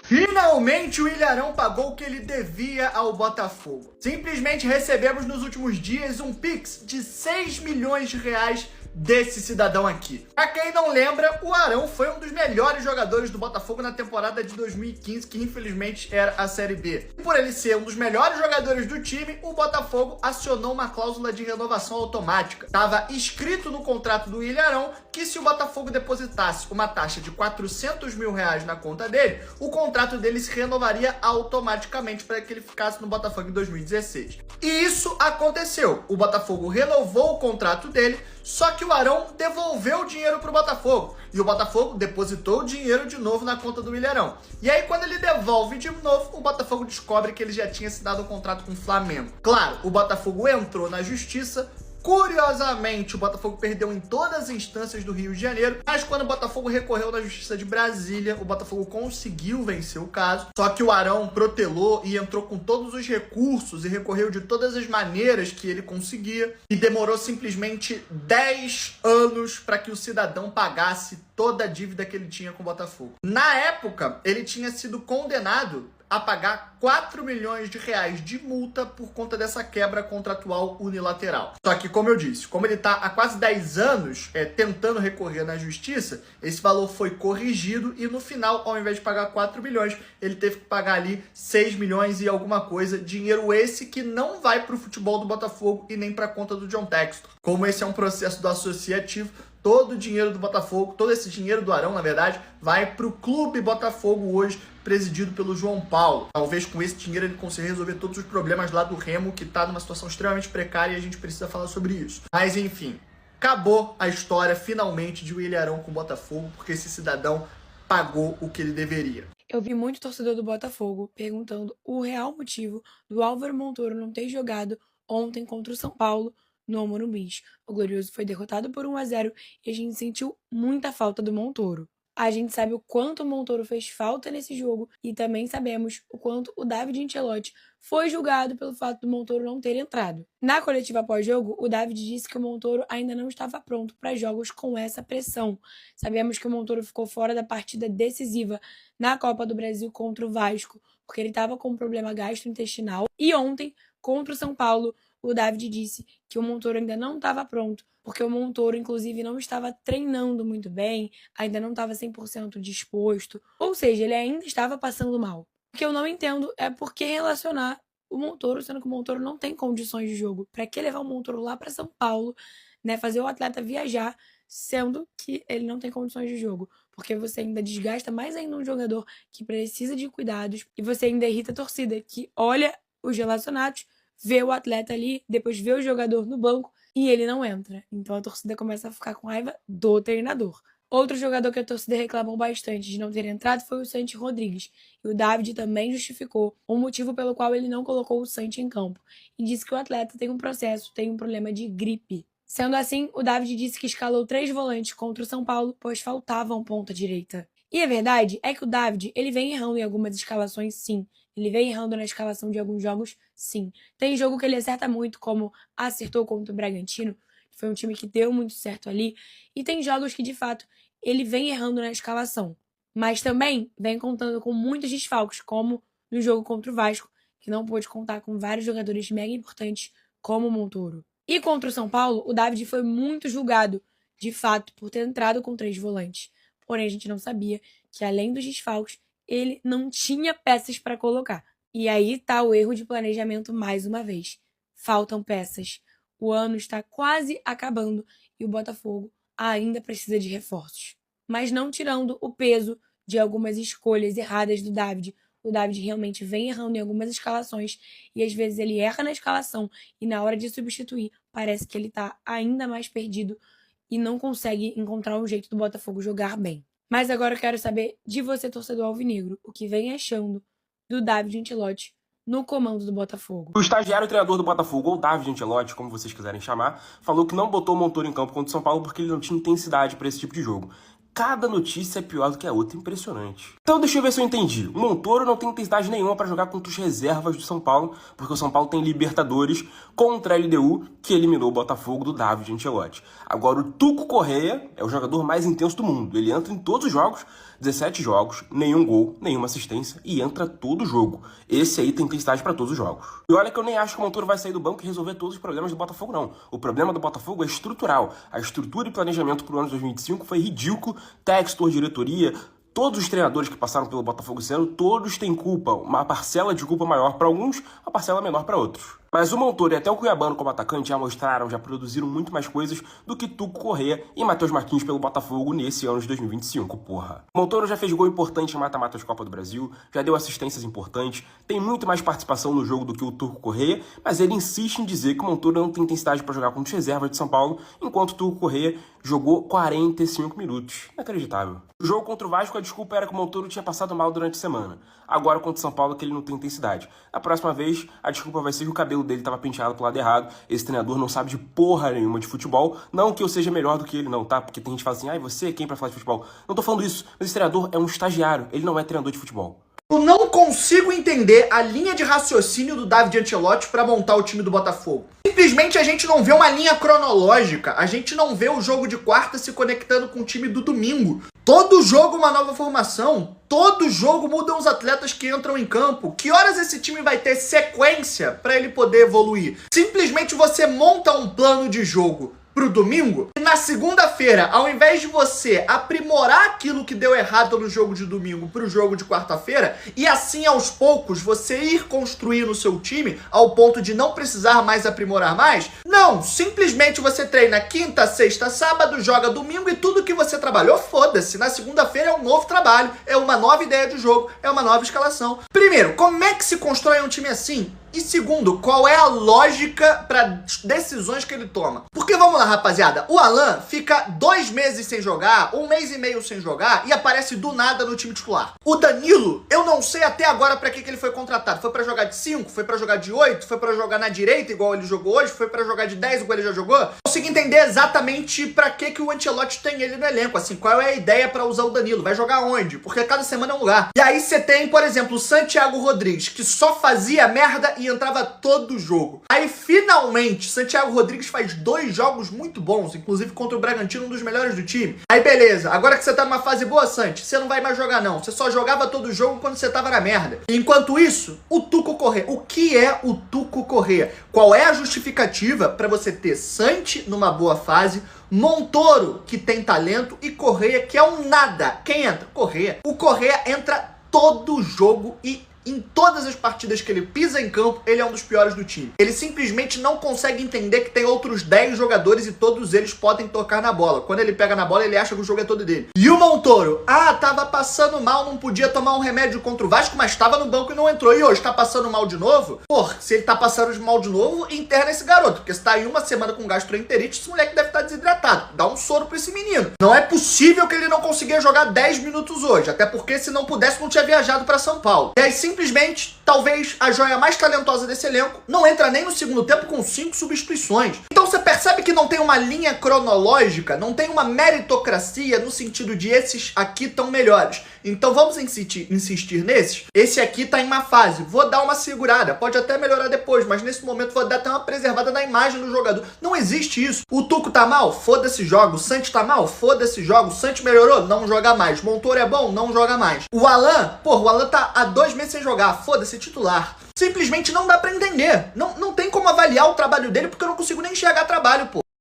Finalmente o Ilharão pagou o que ele devia ao Botafogo. Simplesmente recebemos nos últimos dias um Pix de 6 milhões de reais desse cidadão aqui. Pra quem não lembra, o Arão foi um dos melhores jogadores do Botafogo na temporada de 2015, que infelizmente era a Série B. E por ele ser um dos melhores jogadores do time, o Botafogo acionou uma cláusula de renovação automática. Estava escrito no contrato do Ilharão que se o Botafogo depositasse uma taxa de 400 mil reais na conta dele, o contrato dele se renovaria automaticamente para que ele ficasse no Botafogo em 2016. E isso aconteceu. O Botafogo renovou o contrato dele, só que o Arão devolveu o dinheiro pro Botafogo. E o Botafogo depositou o dinheiro de novo na conta do Ilharão. E aí, quando ele devolve de novo, o Botafogo descobre que ele já tinha assinado um contrato com o Flamengo. Claro, o Botafogo entrou na justiça. Curiosamente, o Botafogo perdeu em todas as instâncias do Rio de Janeiro, mas quando o Botafogo recorreu na Justiça de Brasília, o Botafogo conseguiu vencer o caso, só que o Arão protelou e entrou com todos os recursos e recorreu de todas as maneiras que ele conseguia e demorou simplesmente 10 anos para que o cidadão pagasse toda a dívida que ele tinha com o Botafogo. Na época, ele tinha sido condenado a pagar 4 milhões de reais de multa por conta dessa quebra contratual unilateral. Só que, como eu disse, como ele está há quase 10 anos tentando recorrer na justiça, esse valor foi corrigido e no final, ao invés de pagar 4 milhões, ele teve que pagar ali 6 milhões e alguma coisa, dinheiro esse que não vai para o futebol do Botafogo e nem para a conta do John Textor. Como esse é um processo do associativo, todo o dinheiro do Botafogo, todo esse dinheiro do Arão, na verdade, vai para o Clube Botafogo hoje, presidido pelo João Paulo. Talvez com esse dinheiro ele consiga resolver todos os problemas lá do Remo, que está numa situação extremamente precária e a gente precisa falar sobre isso. Mas enfim, acabou a história finalmente de Willian Arão com o Botafogo, porque esse cidadão pagou o que ele deveria. Eu vi muito torcedor do Botafogo perguntando o real motivo do Álvaro Montoro não ter jogado ontem contra o São Paulo no Morumbi. O Glorioso foi derrotado por 1-0 e a gente sentiu muita falta do Montoro. A gente sabe o quanto o Montoro fez falta nesse jogo e também sabemos o quanto o David Ancelotti foi julgado pelo fato do Montoro não ter entrado. Na coletiva pós-jogo, o David disse que o Montoro ainda não estava pronto para jogos com essa pressão. Sabemos que o Montoro ficou fora da partida decisiva na Copa do Brasil contra o Vasco, porque ele estava com um problema gastrointestinal. E ontem, contra o São Paulo, o David disse que o Montoro ainda não estava pronto, porque o Montoro, inclusive, não estava treinando muito bem, ainda não estava 100% disposto, ou seja, ele ainda estava passando mal. O que eu não entendo é por que relacionar o Montoro, sendo que o Montoro não tem condições de jogo. Para que levar o Montoro lá para São Paulo, né, fazer o atleta viajar, sendo que ele não tem condições de jogo? Porque você ainda desgasta mais ainda um jogador que precisa de cuidados e você ainda irrita a torcida, que olha os relacionados, vê o atleta ali, depois vê o jogador no banco e ele não entra. Então a torcida começa a ficar com raiva do treinador. Outro jogador que a torcida reclamou bastante de não ter entrado foi o Santi Rodrigues. E o David também justificou o motivo pelo qual ele não colocou o Santi em campo. E disse que o atleta tem um problema de gripe. Sendo assim, o David disse que escalou 3 volantes contra o São Paulo, pois faltavam ponta direita. E a verdade é que o David, ele vem errando em algumas escalações, sim. Ele vem errando na escalação de alguns jogos, sim. Tem jogo que ele acerta muito, como acertou contra o Bragantino, que foi um time que deu muito certo ali. E tem jogos que, de fato, ele vem errando na escalação. Mas também vem contando com muitos desfalques, como no jogo contra o Vasco, que não pôde contar com vários jogadores mega importantes, como o Montoro. E contra o São Paulo, o David foi muito julgado, de fato, por ter entrado com 3 volantes. Porém, a gente não sabia que, além dos desfalques, ele não tinha peças para colocar. E aí tá o erro de planejamento mais uma vez. Faltam peças. O ano está quase acabando e o Botafogo ainda precisa de reforços. Mas não tirando o peso de algumas escolhas erradas do David. O David realmente vem errando em algumas escalações e às vezes ele erra na escalação e na hora de substituir parece que ele tá ainda mais perdido e não consegue encontrar um jeito do Botafogo jogar bem. Mas agora eu quero saber de você, torcedor alvinegro, o que vem achando do David Ancelotti no comando do Botafogo. O estagiário treinador do Botafogo, ou David Ancelotti, como vocês quiserem chamar, falou que não botou o Montoro em campo contra o São Paulo porque ele não tinha intensidade para esse tipo de jogo. Cada notícia é pior do que a outra, impressionante. Então deixa eu ver se eu entendi. O Montoro não tem intensidade nenhuma para jogar contra os reservas do São Paulo, porque o São Paulo tem Libertadores contra a LDU, que eliminou o Botafogo do David Ancelotti. Agora o Tuco Correia é o jogador mais intenso do mundo. Ele entra em todos os jogos, 17 jogos, nenhum gol, nenhuma assistência e entra todo jogo. Esse aí tem intensidade para todos os jogos. E olha que eu nem acho que o Montoro vai sair do banco e resolver todos os problemas do Botafogo, não. O problema do Botafogo é estrutural. A estrutura e planejamento pro ano de 2025 foi ridículo. Textor, diretoria, todos os treinadores que passaram pelo Botafogo esse ano, todos têm culpa. Uma parcela de culpa maior para alguns, uma parcela menor para outros. Mas o Montoro e até o Cuiabano como atacante já mostraram, já produziram muito mais coisas do que Tuco Corrêa e Matheus Marquinhos pelo Botafogo nesse ano de 2025, porra. O Montoro já fez gol importante em mata-mata de Copa do Brasil, já deu assistências importantes, tem muito mais participação no jogo do que o Tuco Corrêa, mas ele insiste em dizer que o Montoro não tem intensidade para jogar contra os reservas de São Paulo, enquanto o Tuco Corrêa jogou 45 minutos. Inacreditável. O jogo contra o Vasco, a desculpa era que o Montoro tinha passado mal durante a semana. Agora contra o São Paulo que ele não tem intensidade. Na próxima vez, a desculpa vai ser que o cabelo dele estava penteado pro lado errado. Esse treinador não sabe de porra nenhuma de futebol. Não que eu seja melhor do que ele não, tá? Porque tem gente que fala assim, ai, você é quem pra falar de futebol? Não tô falando isso, mas esse treinador é um estagiário, ele não é treinador de futebol. Eu não consigo entender a linha de raciocínio do David Ancelotti para montar o time do Botafogo. Simplesmente a gente não vê uma linha cronológica, a gente não vê o jogo de quarta se conectando com o time do domingo. Todo jogo uma nova formação, todo jogo mudam os atletas que entram em campo. Que horas esse time vai ter sequência para ele poder evoluir? Simplesmente você monta um plano de jogo pro domingo, e na segunda-feira, ao invés de você aprimorar aquilo que deu errado no jogo de domingo pro jogo de quarta-feira, e assim aos poucos você ir construindo o seu time ao ponto de não precisar mais aprimorar mais, não, simplesmente você treina quinta, sexta, sábado, joga domingo e tudo que você trabalhou, foda-se, na segunda-feira é um novo trabalho, é uma nova ideia de jogo, é uma nova escalação. Primeiro, como é que se constrói um time assim? E segundo, qual é a lógica para decisões que ele toma? Porque vamos lá, rapaziada, o Alan fica 2 meses sem jogar, 1 mês e meio sem jogar e aparece do nada no time titular. O Danilo, eu não sei até agora para que ele foi contratado. Foi para jogar de 5? Foi para jogar de 8? Foi para jogar na direita igual ele jogou hoje? Foi para jogar de 10 igual ele já jogou? Não consigo entender exatamente para que o Ancelotti tem ele no elenco, assim, qual é a ideia para usar o Danilo? Vai jogar onde? Porque cada semana é um lugar. E aí você tem, por exemplo, o Santiago Rodrigues, que só fazia merda e entrava todo jogo. Aí, finalmente, Santiago Rodrigues faz 2 jogos muito bons, inclusive contra o Bragantino, um dos melhores do time. Aí, beleza. Agora que você tá numa fase boa, Santi, você não vai mais jogar, não. Você só jogava todo jogo quando você tava na merda. Enquanto isso, o Tuco Corrêa. O que é o Tuco Corrêa? Qual é a justificativa para você ter Santi numa boa fase, Montoro, que tem talento, e Corrêa, que é um nada? Quem entra? Corrêa. O Corrêa entra todo jogo e em todas as partidas que ele pisa em campo, ele é um dos piores do time. Ele simplesmente não consegue entender que tem outros 10 jogadores e todos eles podem tocar na bola. Quando ele pega na bola, ele acha que o jogo é todo dele. E o Montoro? Ah, tava passando mal, não podia tomar um remédio contra o Vasco, mas tava no banco e não entrou. E hoje, tá passando mal de novo? Porra, se ele tá passando mal de novo, interna esse garoto. Porque se tá aí uma semana com gastroenterite, esse moleque deve estar desidratado. Dá um soro pra esse menino. Não é possível que ele não conseguia jogar 10 minutos hoje. Até porque se não pudesse, não tinha viajado pra São Paulo. E aí, simplesmente, talvez a joia mais talentosa desse elenco não entra nem no segundo tempo com 5 substituições. Então você percebe que não tem uma linha cronológica, não tem uma meritocracia no sentido de esses aqui tão melhores. Então vamos insistir nesses. Esse aqui tá em uma fase, vou dar uma segurada, pode até melhorar depois, mas nesse momento vou dar até uma preservada na imagem do jogador. Não existe isso. O Tuco tá mal? Foda-se joga. O Santi tá mal? Foda-se joga. O Santi melhorou? Não joga mais. Montoro é bom? Não joga mais. O Alan? Porra, o Alan tá há 2 meses sem jogar. Foda-se, titular. Simplesmente não dá pra entender. Não tem como avaliar o trabalho dele porque eu não consigo nem enxergar trabalho, pô.